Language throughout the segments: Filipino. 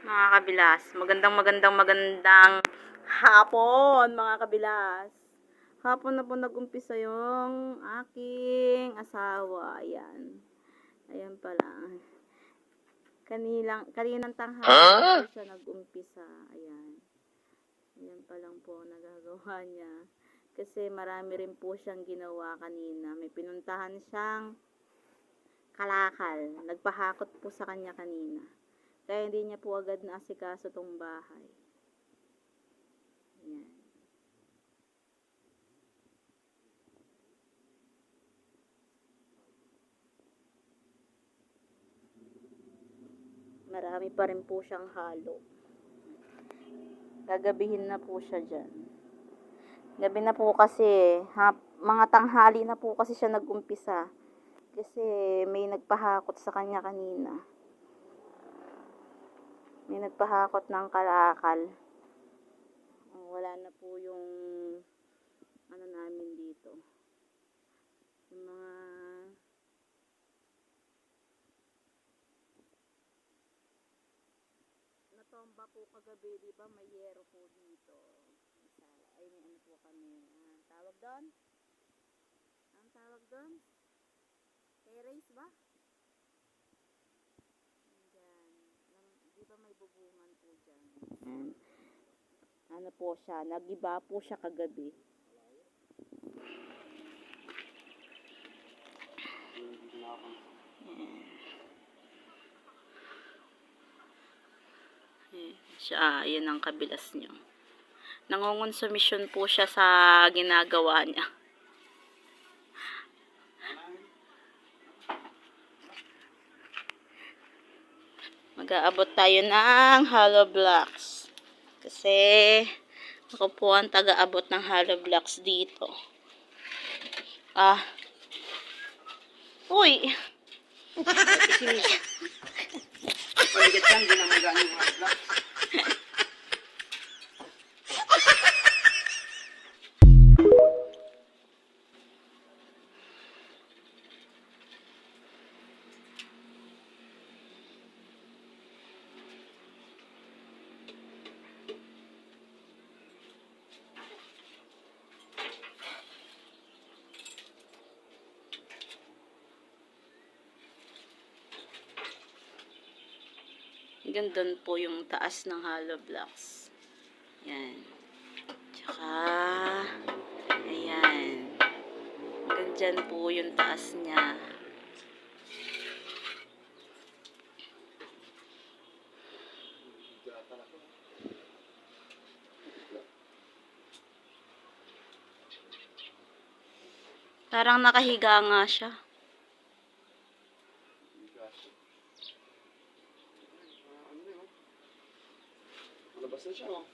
Mga kabilas, magandang hapon mga kabilas. Hapon na po nag-umpisa yung aking asawa. Ayan pala. Kaninang tanghali po siya nag-umpisa. Ayan pa lang po nagagawa niya. Kasi marami rin po siyang ginawa kanina. May pinuntahan siyang kalakal. Nagpahakot po sa kanya kanina. Kaya hindi niya po agad naasikaso tong bahay. Ayan. Marami pa rin po siyang halo. Gagabihin na po siya dyan. Gabi na po kasi, mga tanghali na po kasi siya nag-umpisa. Kasi may nagpahakot sa kanya kanina. May nagpahakot ng kalakal. Wala na po yung ano namin dito. Yung mga natomba po kagabi, di ba? May yero po dito. Ay, may ano po kami. Tawag doon? Ang tawag doon? Terrace ba? Di ba may bubungan po dyan? Ano po siya? Nagiba po siya kagabi. Siya, yan ang kabilas nyo. Nangungonsumisyon po siya sa ginagawa niya. Mag-aabot tayo ng hollow blocks. Kasi ako po ang taga-abot ng hollow blocks dito. Uy! Paligat yan, hindi na magano yung hollow blocks. Gandun po yung taas ng hollow blocks. Yan. Tsaka, ayan. Gandyan po yung taas niya. Parang nakahiga nga siya. Malabas na siya, oh.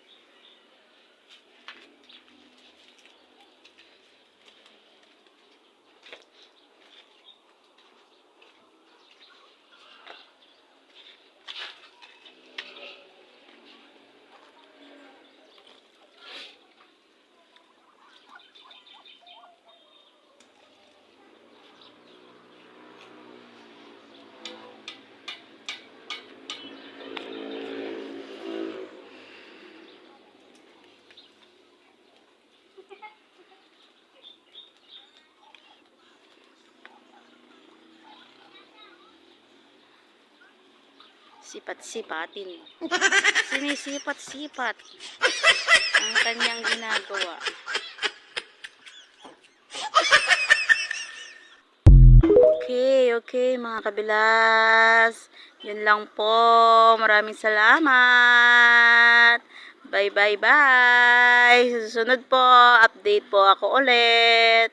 Sipat-sipatin. Sinisipat-sipat ang kanyang ginagawa. Okay, mga kabilas. Yun lang po. Maraming salamat. Bye. Sa susunod po, update po ako ulit.